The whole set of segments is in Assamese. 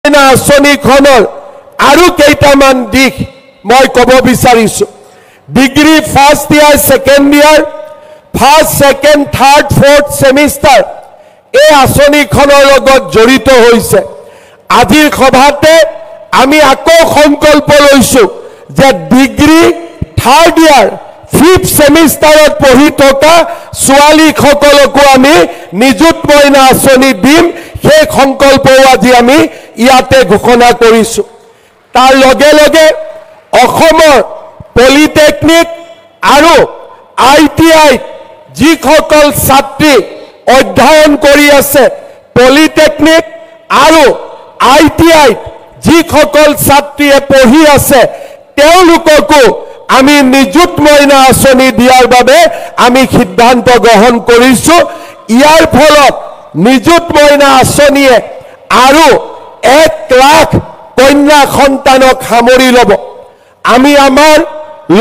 আঁচনিখনৰ আৰু কেইটামান দিশ মই ক'ব বিচাৰিছোঁ। Degree first year second year first second third fourth semester এই আঁচনিখনৰ লগত জড়িত হৈছে। আজিৰ সভাতে আমি আকৌ সংকল্প লৈছোঁ যে ডিগ্ৰী থাৰ্ড ইয়াৰ ফিফ্থ ছেমিষ্টাৰত পঢ়ি থকা ছোৱালীসকলকো আমি নিযুত মইনা আঁচনি দিম। সেই সংকল্পও আজি আমি ইয়াতে ঘোষণা কৰিছোঁ। তাৰ লগে লগে অসমৰ পলিটেকনিক আৰু ITI যিসকল ছাত্ৰী অধ্যয়ন কৰি আছে, পলিটেকনিক আৰু ITI যিসকল ছাত্ৰীয়ে পঢ়ি আছে, তেওঁলোককো আমি নিযুত মইনা আঁচনি দিয়াৰ বাবে আমি সিদ্ধান্ত গ্ৰহণ কৰিছোঁ। ইয়াৰ ফলত নিযুত মইনা আঁচনিয়ে আৰু 1 লাখ কন্যা সন্তানক সামৰি ল'ব। আমি আমাৰ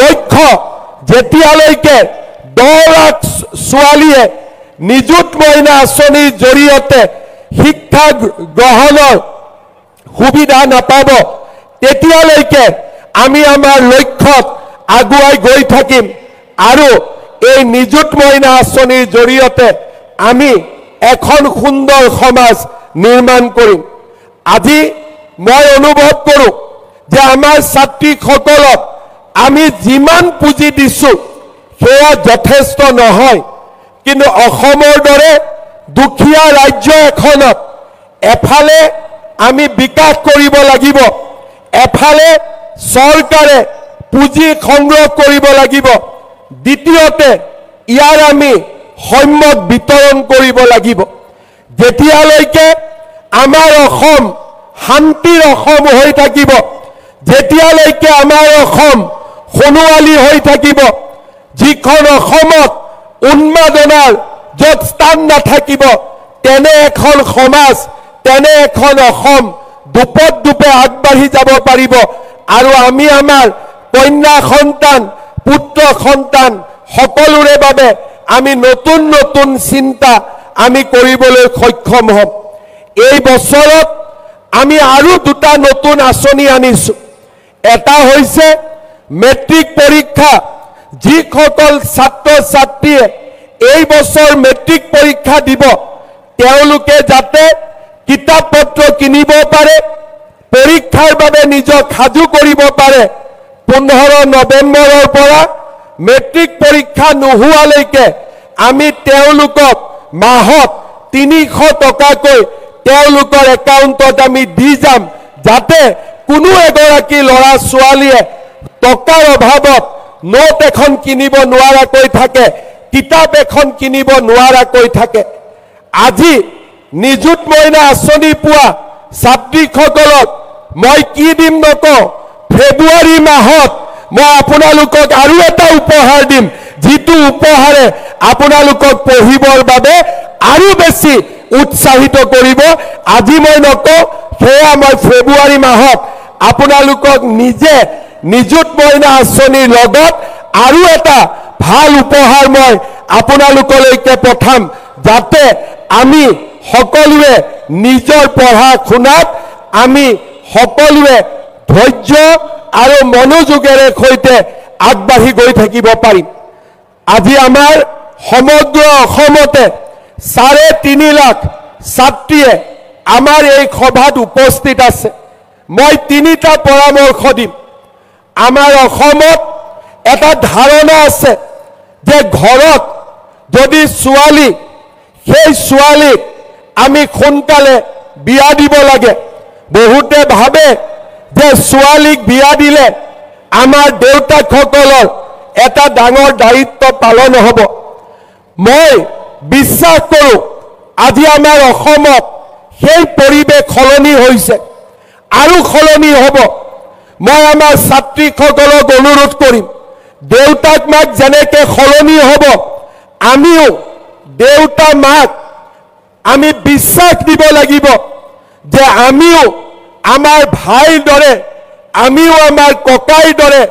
লক্ষ্য যেতিয়ালৈকে 10 লাখ ছোৱালীয়ে নিযুত মইনা আঁচনিৰ জৰিয়তে শিক্ষা গ্ৰহণৰ সুবিধা নাপাব, তেতিয়ালৈকে আমি আমাৰ লক্ষ্যত আগুৱাই গৈ থাকিম আৰু এই নিযুত মইনা আঁচনিৰ জৰিয়তে আমি এখন সুন্দৰ সমাজ নিৰ্মাণ কৰিম। আজি মই অনুভৱ কৰোঁ যে আমাৰ ছাত্ৰীসকলক আমি যিমান পুঁজি দিছোঁ সেয়া যথেষ্ট নহয়। কিন্তু অসমৰ দৰে দুখীয়া ৰাজ্য এখনত এফালে আমি বিকাশ কৰিব লাগিব, এফালে চৰকাৰে পুঁজি সংগ্ৰহ কৰিব লাগিব, দ্বিতীয়তে ইয়াৰ আমি সম্যক বিতৰণ কৰিব লাগিব। যেতিয়ালৈকে আমাৰ অসম শান্তিৰ অসম হৈ থাকিব, যেতিয়ালৈকে আমাৰ অসম সোণোৱালী হৈ থাকিব, যিখন অসমত উন্মাদনাৰ য'ত স্থান নাথাকিব, তেনে এখন সমাজ, তেনে এখন অসম দুপত দুপে আগবাঢ়ি যাব পাৰিব। আৰু আমি আমাৰ কন্যা সন্তান পুত্ৰ সন্তান সকলোৰে বাবে আমি নতুন নতুন চিন্তা আমি কৰিবলৈ সক্ষম হ'ম। এই বছৰত আমি আৰু 2টা নতুন আঁচনি আনিছোঁ। এটা হৈছে মেট্ৰিক পৰীক্ষা। যিসকল ছাত্ৰ ছাত্ৰীয়ে এই বছৰ মেট্ৰিক পৰীক্ষা দিব, তেওঁলোকে যাতে কিতাপ পত্ৰ কিনিব পাৰে, পৰীক্ষাৰ বাবে নিজক সাজু কৰিব পাৰে। 15 নৱেম্বৰৰ পৰা মেট্ৰিক পৰীক্ষা নোহোৱালৈকে আমি তেওঁলোকক মাহত 300 টকাকৈ তেওঁলোকৰ একাউণ্টত আমি দি যাম, যাতে কোনো এগৰাকী ল'ৰা ছোৱালীয়ে টকাৰ অভাৱত নোট এখন কিনিব নোৱাৰাকৈ থাকে, কিতাপ এখন কিনিব নোৱাৰাকৈ থাকে। আজি নিযুত মইনা আঁচনি পোৱা ছাত্ৰীসকলক মই কি দিম নকওঁ, ফেব্ৰুৱাৰী মাহত মই আপোনালোকক আৰু এটা উপহাৰ দিম, যিটো উপহাৰে আপোনালোকক পঢ়িবৰ বাবে আৰু বেছি উৎসাহিত কৰিব। আজি মই নকওঁ, সেয়া মই ফেব্ৰুৱাৰী মাহত আপোনালোকক নিজে নিযুত মইনা আঁচনিৰ লগত আৰু এটা ভাল উপহাৰ মই আপোনালোকলৈকে পঠাম, যাতে আমি সকলোৱে নিজৰ পঢ়া শুনাত আমি সকলোৱে ধৈৰ্য আৰু মনোযোগেৰে সৈতে আগবাঢ়ি গৈ থাকিব পাৰিম। আজি আমাৰ সমগ্ৰ অসমতে 3.5 লাখ ছাত্ৰীয়ে আমাৰ এই সভাত উপস্থিত আছে। মই 3টা পৰামৰ্শ দিম। আমাৰ অসমত এটা ধাৰণা আছে যে ঘৰত যদি ছোৱালী, সেই ছোৱালীক আমি সোনকালে বিয়া দিব লাগে। বহুতে ভাবে যে ছোৱালীক বিয়া দিলে আমাৰ দেউতাকসকলৰ এটা ডাঙৰ দায়িত্ব পালন হ'ব। মই বিশ্বাস কৰোঁ আজি আমাৰ অসমত সেই পৰিৱেশ সলনি হৈছে আৰু সলনি হ'ব। মই আমাৰ ছাত্ৰীসকলক অনুৰোধ কৰিম, দেউতাক মাক যেনেকৈ সলনি হ'ব, আমিও দেউতা মাক আমি বিশ্বাস দিব লাগিব যে আমিও আমাৰ ভাইৰ দৰে, আমিও আমাৰ ককাইৰ দৰে,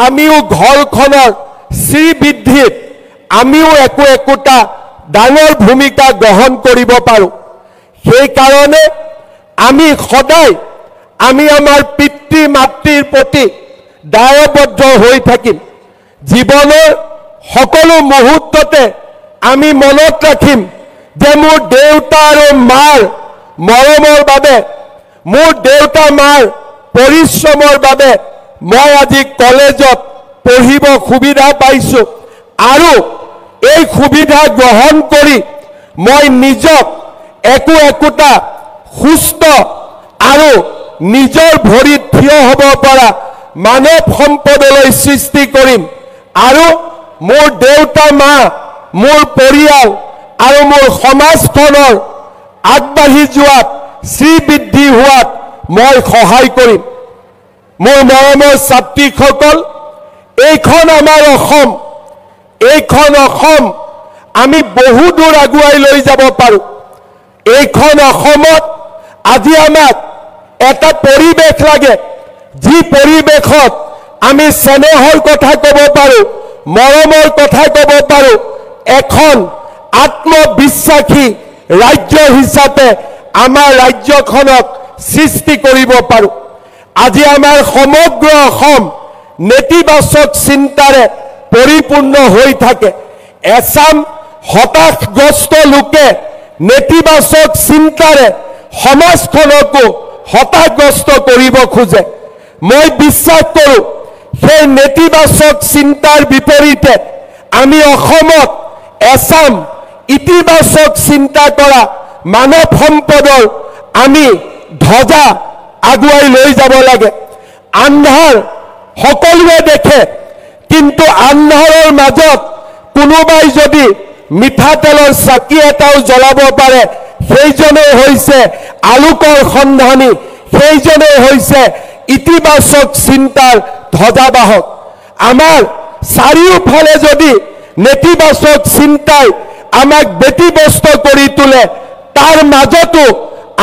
আমিও ঘৰখনৰ শ্ৰীবৃদ্ধিত আমিও একোটা ডাঙৰ ভূমিকা গ্ৰহণ কৰিব পাৰোঁ। সেইকাৰণে আমি সদায় আমি আমাৰ পিতৃ মাতৃৰ প্ৰতি দায়বদ্ধ হৈ থাকিম জীৱনৰ সকলো মুহূৰ্ততে আমি মনত ৰাখিম যে মোৰ দেউতা আৰু মাৰ মৰমৰ বাবে মোৰ দেউতা মাৰ পৰিশ্ৰমৰ বাবে মই আজি কলেজত পঢ়িব সুবিধা পাইছো আৰু এই সুবিধা গ্ৰহণ কৰি মই নিজক একোটা সুস্থ আৰু নিজৰ ভৰিত থিয় হ'ব পৰা মানৱ সম্পদলৈ সৃষ্টি কৰিম আৰু মোৰ দেউতা মা মোৰ পৰিয়াল আৰু মোৰ সমাজখনৰ আগবাঢ়ি যোৱাত শ্ৰীবৃদ্ধি হোৱাত মই সহায় কৰিম মোৰ মৰমৰ ছাত্ৰীসকল এইখন আমাৰ অসম আমি বহু দূৰ আগুৱাই লৈ যাব পাৰোঁ এইখন অসমত আজি আমাক এটা পৰিৱেশ লাগে যি পৰিৱেশত আমি স্নেহৰ কথা ক'ব পাৰোঁ মৰমৰ কথা ক'ব পাৰোঁ এখন আত্মবিশ্বাসী ৰাজ্য হিচাপে আমাৰ ৰাজ্যখনক সৃষ্টি কৰিব পাৰোঁ আজি আমাৰ সমগ্ৰ অসম নেতিবাচক চিন্তাৰে পৰিপূৰ্ণ হৈ থাকে এছাম হতাশগ্ৰস্ত লোকে নেতিবাচক চিন্তাৰে সমাজখনকো হতাশগ্ৰস্ত কৰিব খোজে মই বিশ্বাস কৰোঁ সেই নেতিবাচক চিন্তাৰ বিপৰীতে আমি অসমত এছাম ইতিবাচক চিন্তা কৰা মানৱ সম্পদৰ আমি ধ্বজা আগুৱাই লৈ যাব লাগে আন্ধাৰ সকলোৱে দেখে কিন্তু আন্ধাৰৰ মাজত কোনোবাই যদি মিঠাতেলৰ চাকি এটাও জ্বলাব পাৰে সেইজনেই হৈছে আলোকৰ সন্ধানী সেইজনেই হৈছে ইতিবাচক চিন্তাৰ ধ্বজাবাহক আমাৰ চাৰিওফালে যদি নেতিবাচক চিন্তাই আমাক ব্যতিব্যস্ত কৰি তোলে তাৰ মাজতো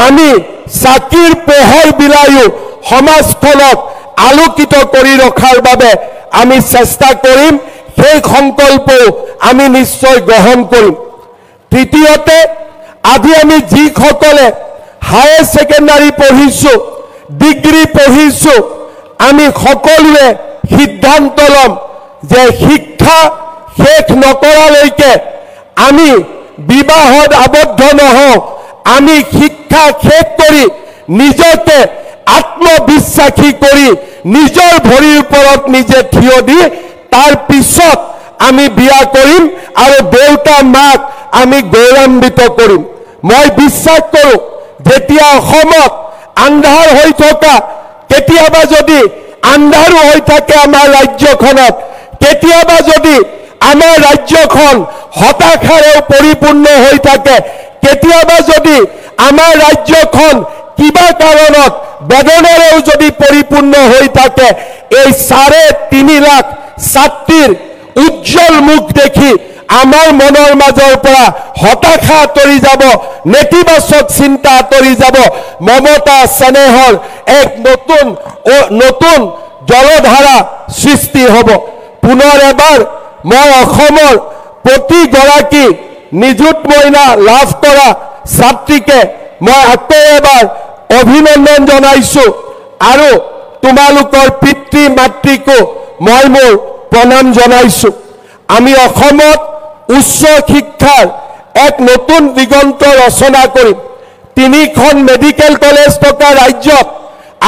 আমি চাকিৰ পোহৰ বিলায়ো সমাজখনক আলোকিত কৰি ৰখাৰ বাবে আমি চেষ্টা কৰিম সেই সংকল্পও আমি নিশ্চয় গ্ৰহণ কৰিম তৃতীয়তে আজি আমি যিসকলে হায়াৰ ছেকেণ্ডাৰী পঢ়িছোঁ ডিগ্ৰী পঢ়িছোঁ আমি সকলোৱে সিদ্ধান্ত ল'ম যে শিক্ষা শেষ নকৰালৈকে আমি বিবাহত আবদ্ধ নহওঁ আমি শিক্ষা শেষ কৰি নিজকে আত্মবিশ্বাসী কৰি নিজৰ ভৰিৰ ওপৰত নিজে থিয় দি তাৰ পিছত আমি বিয়া কৰিম আৰু দেউতা মাক আমি গৌৰৱান্বিত কৰিম মই বিশ্বাস কৰোঁ যেতিয়া অসমত আন্ধাৰ হৈ থকা কেতিয়াবা যদি আন্ধাৰো হৈ থাকে আমাৰ ৰাজ্যখনত কেতিয়াবা যদি আমাৰ ৰাজ্যখন হতাশাৰে পৰিপূৰ্ণ হৈ থাকে কেতিয়াবা যদি আমাৰ ৰাজ্যখন কিবা কাৰণত বেদনাৰেও যদি পৰিপূৰ্ণ হৈ থাকে এই 3.5 লাখ ছাত্ৰীৰ উজ্জ্বল মুখ দেখি আমাৰ মনৰ মাজৰ পৰা হতাশা আঁতৰি যাব নেতিবাচক চিন্তা আঁতৰি যাব মমতা স্নেহৰ এক নতুন জলধাৰা সৃষ্টি হ'ব পুনৰ এবাৰ মই অসমৰ প্ৰতিগৰাকী নিযুত মইনা লাভ কৰা ছাত্ৰীকে মই আকৌ এবাৰ অভিনন্দন জনাইছোঁ আৰু তোমালোকৰ পিতৃ মাতৃকো মই মোৰ প্ৰণাম জনাইছোঁ আমি অসমত উচ্চ শিক্ষাৰ এক নতুন দিগন্ত ৰচনা কৰিম 3খন মেডিকেল কলেজ থকা ৰাজ্যত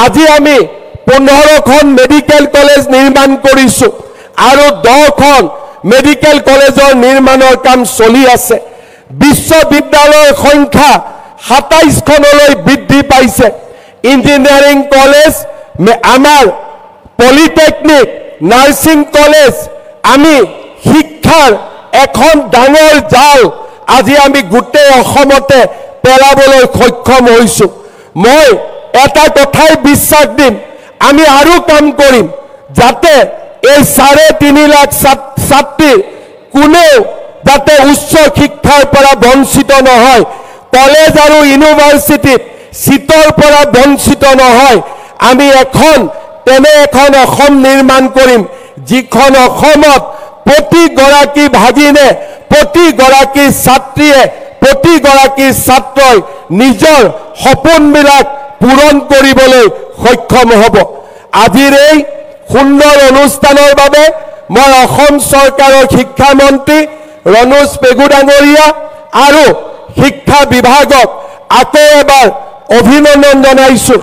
আজি আমি 15খন মেডিকেল কলেজ নিৰ্মাণ কৰিছোঁ আৰু 10খন মেডিকেল কলেজৰ নিৰ্মাণৰ কাম চলি আছে বিশ্ববিদ্যালয়ৰ সংখ্যা 27খনলৈ বৃদ্ধি পাইছে ইঞ্জিনিয়াৰিং কলেজ আমাৰ পলিটেকনিক নাৰ্ছিং কলেজ আমি শিক্ষাৰ এখন ডাঙৰ জাল আজি আমি গোটেই অসমতে পেলাবলৈ সক্ষম হৈছোঁ মই এটা কথাই বিশ্বাস দিম আমি আৰু কাম কৰিম যাতে এই 3.5 লাখ ছাত্ৰীৰ কোনেও যাতে উচ্চ শিক্ষাৰ পৰা বঞ্চিত নহয় কলেজ আৰু ইউনিভাৰ্চিটিত সিটৰ পৰা বঞ্চিত নহয় আমি তেনে এখন অসম নিৰ্মাণ কৰিম যিখন অসমত প্ৰতিগৰাকী ভাগিনে প্ৰতিগৰাকী ছাত্ৰীয়ে প্ৰতিগৰাকী ছাত্ৰই নিজৰ সপোনবিলাক পূৰণ কৰিবলৈ সক্ষম হ'ব। আজিৰ এই সুন্দৰ অনুষ্ঠানৰ বাবে মই অসম চৰকাৰৰ শিক্ষামন্ত্ৰী ৰণোজ পেগু ডাঙৰীয়া আৰু শিক্ষা বিভাগক আকৌ এবাৰ অভিনন্দন জনাইছোঁ।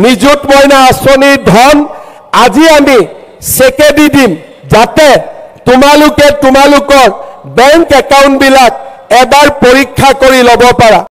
নিযুত মইনা আঁচনিৰ ধন আজি আমি চেকে দিম, যাতে তোমালোকৰ বেংক একাউণ্টবিলাক এবাৰ পৰীক্ষা কৰি ল'ব পাৰা।